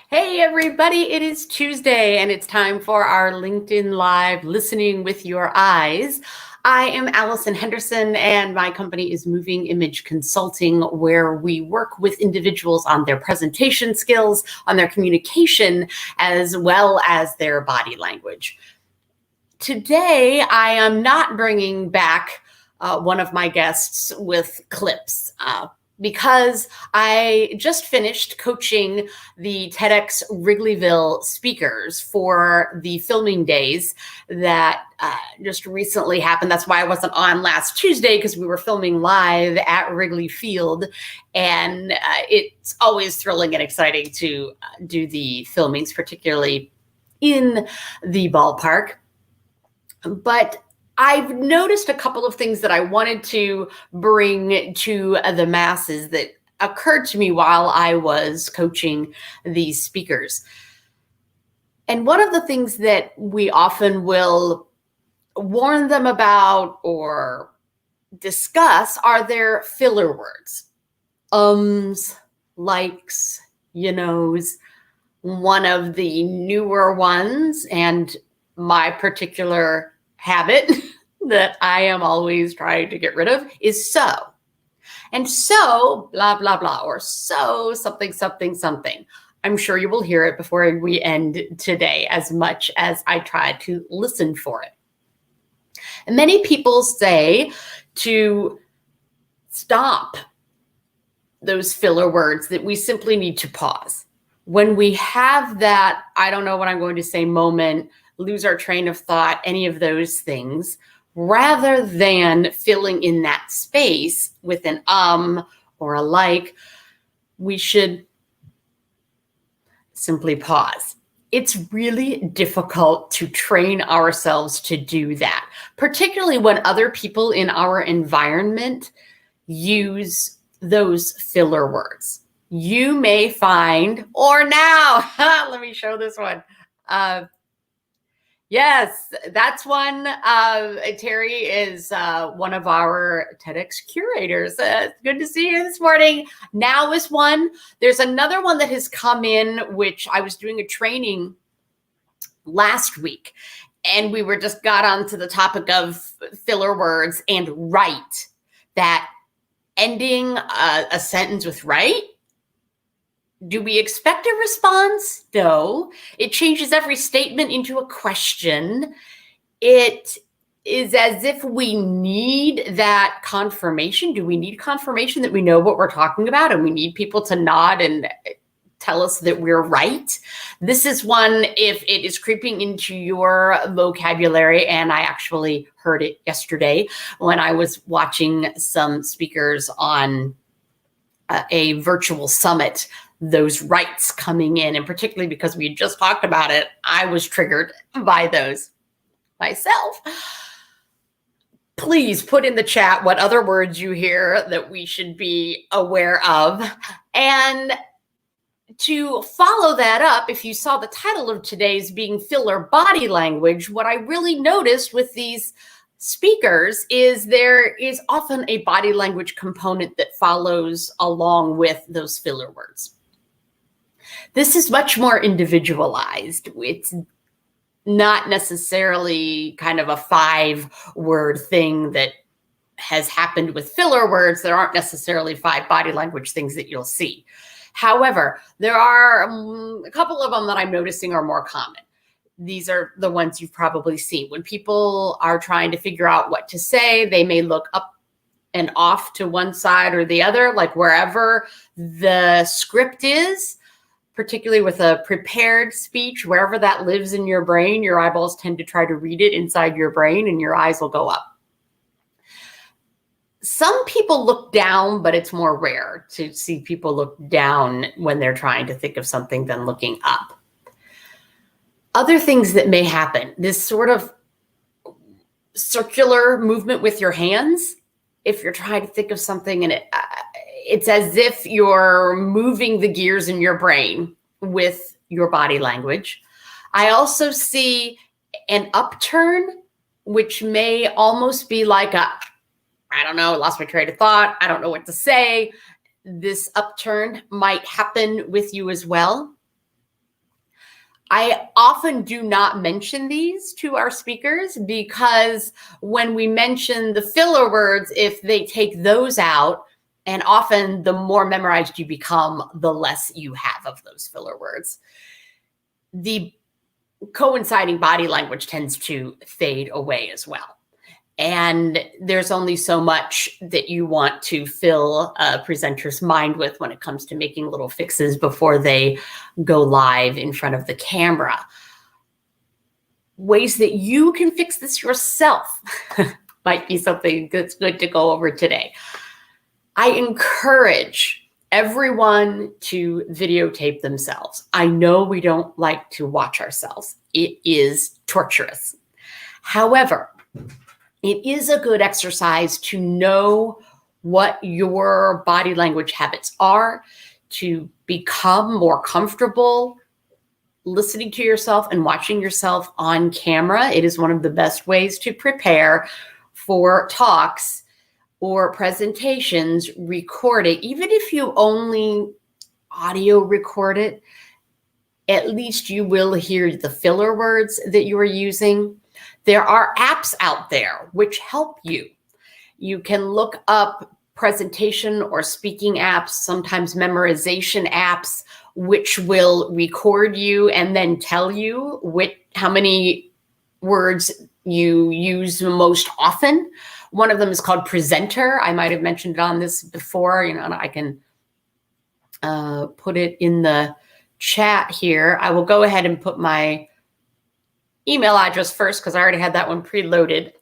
Hey, everybody, it is Tuesday and it's time for our LinkedIn Live Listening with Your Eyes. I am Allison Henderson and my company is Moving Image Consulting, where we work with individuals on their presentation skills, on their communication, as well as their body language. Today, I am not bringing back one of my guests with clips. Because I just finished coaching the TEDx Wrigleyville speakers for the filming days that just recently happened. That's why I wasn't on last Tuesday, because we were filming live at Wrigley Field. And it's always thrilling and exciting to do the filmings, particularly in the ballpark. But I've noticed a couple of things that I wanted to bring to the masses that occurred to me while I was coaching these speakers. And one of the things that we often will warn them about or discuss are their filler words. Likes, you knows. One of the newer ones, and my particular habit that I am always trying to get rid of is so. And so, blah, blah, blah, or so, something, something, something. I'm sure you will hear it before we end today, as much as I try to listen for it. And many people say to stop those filler words, that we simply need to pause. When we have that, I don't know what I'm going to say moment, lose our train of thought, any of those things, rather than filling in that space with an or a like, we should simply pause. It's really difficult to train ourselves to do that, particularly when other people in our environment use those filler words. You may find, or now, let me show this one. Yes, that's one. Terry is one of our TEDx curators. Good to see you this morning. Now is one. There's another one that has come in, which I was doing a training last week, and we were just got onto the topic of filler words and right. That ending a sentence with right. Do we expect a response? No. It changes every statement into a question. It is as if we need that confirmation. Do we need confirmation that we know what we're talking about? And we need people to nod and tell us that we're right. This is one, if it is creeping into your vocabulary, and I actually heard it yesterday when I was watching some speakers on a virtual summit, those rights coming in, and particularly because we had just talked about it, I was triggered by those myself. Please put in the chat what other words you hear that we should be aware of. And to follow that up, if you saw the title of today's being filler body language, what I really noticed with these speakers is there is often a body language component that follows along with those filler words. This is much more individualized. It's not necessarily kind of a 5-word thing that has happened with filler words. There aren't necessarily 5 body language things that you'll see. However, there are a couple of them that I'm noticing are more common. These are the ones you've probably seen. When people are trying to figure out what to say, they may look up and off to one side or the other, like wherever the script is, particularly with a prepared speech, wherever that lives in your brain, your eyeballs tend to try to read it inside your brain and your eyes will go up. Some people look down, but it's more rare to see people look down when they're trying to think of something than looking up. Other things that may happen, this sort of circular movement with your hands, if you're trying to think of something and it's as if you're moving the gears in your brain with your body language. I also see an upturn, which may almost be like I don't know, lost my train of thought. I don't know what to say. This upturn might happen with you as well. I often do not mention these to our speakers because when we mention the filler words, if they take those out, and often the more memorized you become, the less you have of those filler words, the coinciding body language tends to fade away as well. And there's only so much that you want to fill a presenter's mind with when it comes to making little fixes before they go live in front of the camera. Ways that you can fix this yourself might be something that's good to go over today. I encourage everyone to videotape themselves. I know we don't like to watch ourselves. It is torturous. However, it is a good exercise to know what your body language habits are, to become more comfortable listening to yourself and watching yourself on camera. It is one of the best ways to prepare for talks or presentations. Record it. Even if you only audio record it, at least you will hear the filler words that you are using. There are apps out there which help you. You can look up presentation or speaking apps, sometimes memorization apps, which will record you and then tell you how many words you use most often. One of them is called Presenter. I might have mentioned it on this before, and I can put it in the chat here. I will go ahead and put my email address first because I already had that one preloaded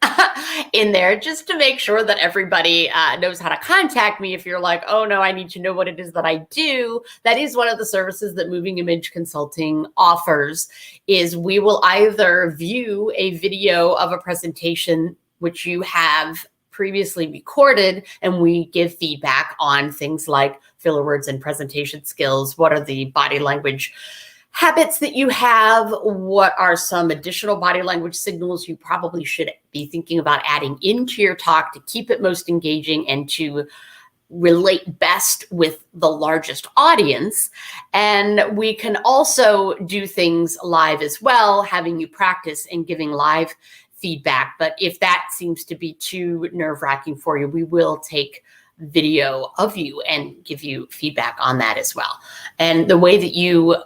in there just to make sure that everybody knows how to contact me. If you're like, oh no, I need to know what it is that I do. That is one of the services that Moving Image Consulting offers, is we will either view a video of a presentation which you have previously recorded, and we give feedback on things like filler words and presentation skills. What are the body language habits that you have? What are some additional body language signals you probably should be thinking about adding into your talk to keep it most engaging and to relate best with the largest audience? And we can also do things live as well, having you practice and giving live feedback. But if that seems to be too nerve-wracking for you, we will take video of you and give you feedback on that as well. And the way that you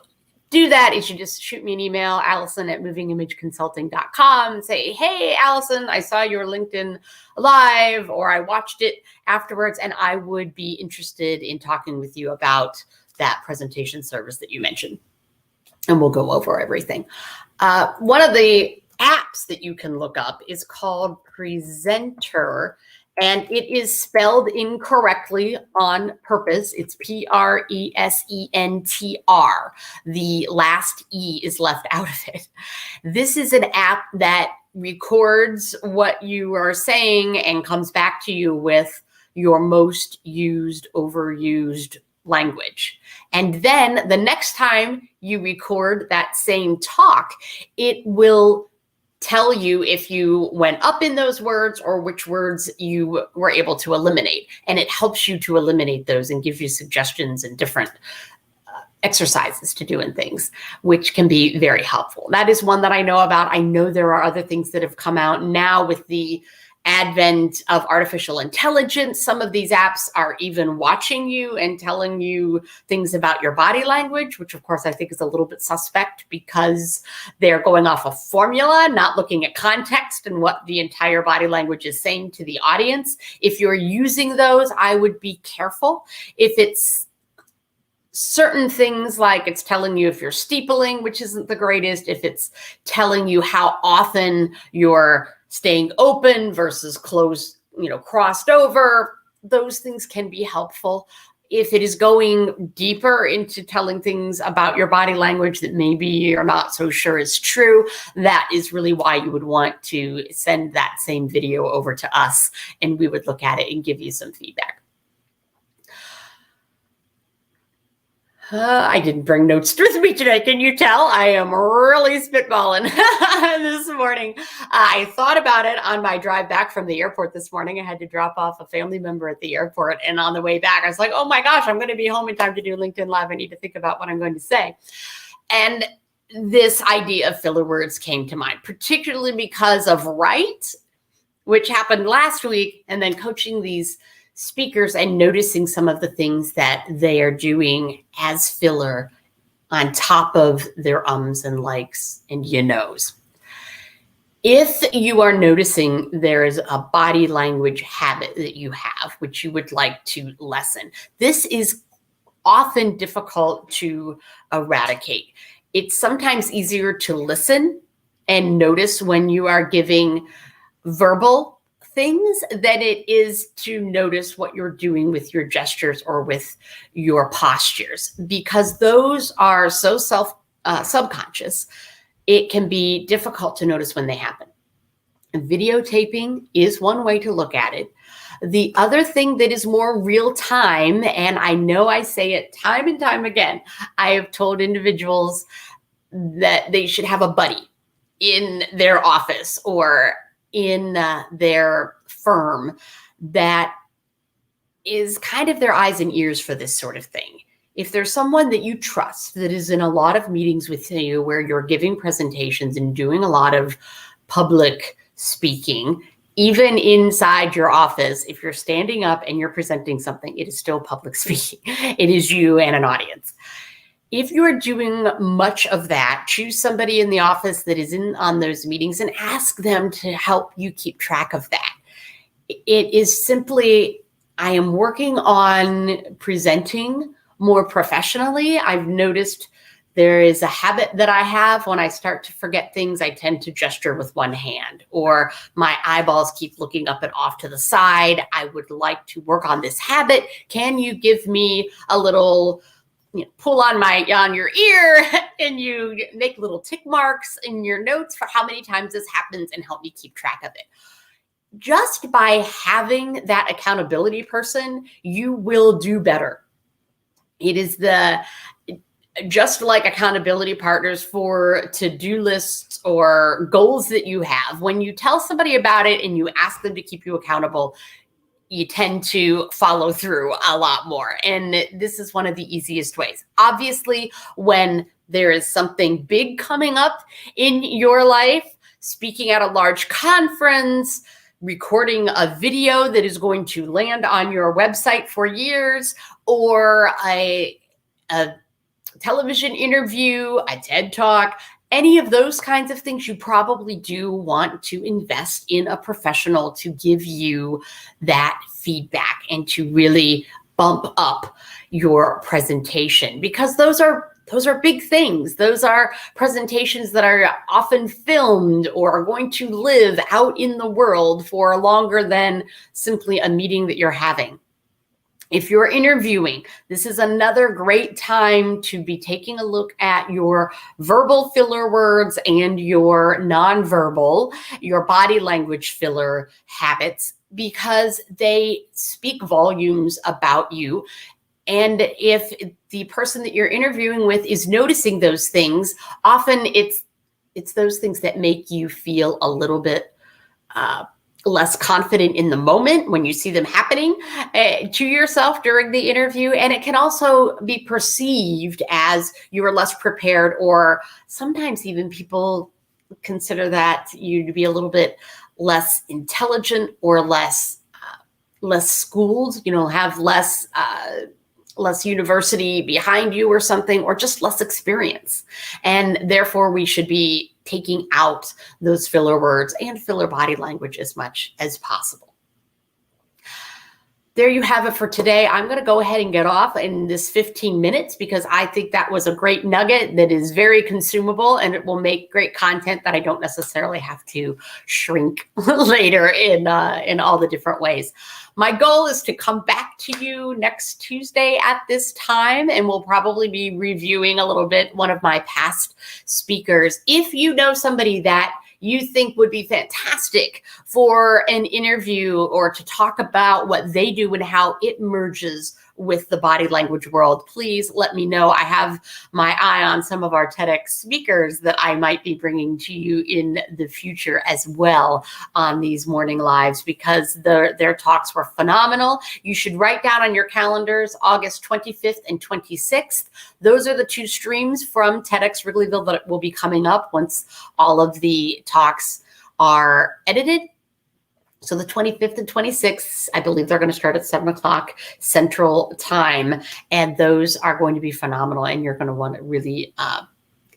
do that is you just shoot me an email, Allison@movingimageconsulting.com, and say, hey, Allison, I saw your LinkedIn live, or I watched it afterwards, and I would be interested in talking with you about that presentation service that you mentioned. And we'll go over everything. One of the apps that you can look up is called Presenter, and it is spelled incorrectly on purpose. It's Presentr. The last E is left out of it. This is an app that records what you are saying and comes back to you with your most used, overused language. And then the next time you record that same talk, it will tell you if you went up in those words or which words you were able to eliminate. And it helps you to eliminate those and gives you suggestions and different exercises to do and things, which can be very helpful. That is one that I know about. I know there are other things that have come out now with the advent of artificial intelligence. Some of these apps are even watching you and telling you things about your body language, which of course I think is a little bit suspect because they're going off a formula, not looking at context and what the entire body language is saying to the audience. If you're using those, I would be careful. If it's certain things like it's telling you if you're steepling, which isn't the greatest, if it's telling you how often you're staying open versus closed, crossed over, those things can be helpful. If it is going deeper into telling things about your body language that maybe you're not so sure is true, that is really why you would want to send that same video over to us, and we would look at it and give you some feedback. I didn't bring notes with me today. Can you tell? I am really spitballing this morning. I thought about it on my drive back from the airport this morning. I had to drop off a family member at the airport. And on the way back, I was like, oh my gosh, I'm going to be home in time to do LinkedIn Live. I need to think about what I'm going to say. And this idea of filler words came to mind, particularly because of Write, which happened last week, and then coaching these speakers and noticing some of the things that they are doing as filler on top of their ums and likes and you knows. If you are noticing there is a body language habit that you have, which you would like to lessen, this is often difficult to eradicate. It's sometimes easier to listen and notice when you are giving verbal things than it is to notice what you're doing with your gestures or with your postures, because those are so subconscious. It can be difficult to notice when they happen. Videotaping is one way to look at it. The other thing that is more real time, and I know I say it time and time again, I have told individuals that they should have a buddy in their office or in their firm that is kind of their eyes and ears for this sort of thing. If there's someone that you trust that is in a lot of meetings with you where you're giving presentations and doing a lot of public speaking, even inside your office, if you're standing up and you're presenting something, it is still public speaking. It is you and an audience. If you're doing much of that, choose somebody in the office that is in on those meetings and ask them to help you keep track of that. It is simply, I am working on presenting more professionally. I've noticed there is a habit that I have when I start to forget things, I tend to gesture with one hand, or my eyeballs keep looking up and off to the side. I would like to work on this habit. Can you give me a little pull on your ear and you make little tick marks in your notes for how many times this happens and help me keep track of it. Just by having that accountability person, you will do better. It is just like accountability partners for to-do lists or goals that you have. When you tell somebody about it and you ask them to keep you accountable, you tend to follow through a lot more. And this is one of the easiest ways. Obviously, when there is something big coming up in your life, speaking at a large conference, recording a video that is going to land on your website for years, or a television interview, a TED Talk, any of those kinds of things, you probably do want to invest in a professional to give you that feedback and to really bump up your presentation, because those are big things. Those are presentations that are often filmed or are going to live out in the world for longer than simply a meeting that you're having. If you're interviewing, this is another great time to be taking a look at your verbal filler words and your nonverbal, your body language filler habits, because they speak volumes about you. And if the person that you're interviewing with is noticing those things, often it's those things that make you feel a little bit less confident in the moment when you see them happening to yourself during the interview. And it can also be perceived as you are less prepared, or sometimes even people consider that you to be a little bit less intelligent or less schooled, have less university behind you or something, or just less experience. And therefore we should be taking out those filler words and filler body language as much as possible. There you have it for today. I'm going to go ahead and get off in this 15 minutes because I think that was a great nugget that is very consumable, and it will make great content that I don't necessarily have to shrink later in all the different ways. My goal is to come back to you next Tuesday at this time, and we'll probably be reviewing a little bit one of my past speakers. If you know somebody that you think would be fantastic for an interview or to talk about what they do and how it merges with the body language world, please let me know. I have my eye on some of our TEDx speakers that I might be bringing to you in the future as well on these morning lives, because their talks were phenomenal. You should write down on your calendars August 25th and 26th. Those are the two streams from TEDx Wrigleyville that will be coming up once all of the talks are edited. So the 25th and 26th, I believe they're going to start at 7 o'clock Central Time. And those are going to be phenomenal. And you're going to want to really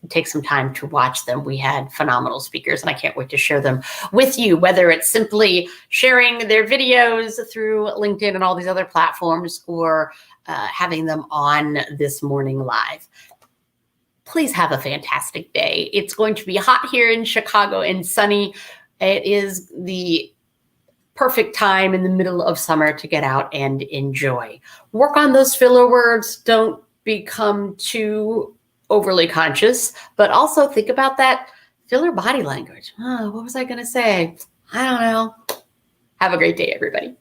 take some time to watch them. We had phenomenal speakers, and I can't wait to share them with you, whether it's simply sharing their videos through LinkedIn and all these other platforms, or having them on this morning live. Please have a fantastic day. It's going to be hot here in Chicago and sunny. It is the perfect time in the middle of summer to get out and enjoy. Work on those filler words. Don't become too overly conscious, but also think about that filler body language. Oh, what was I going to say? I don't know. Have a great day, everybody.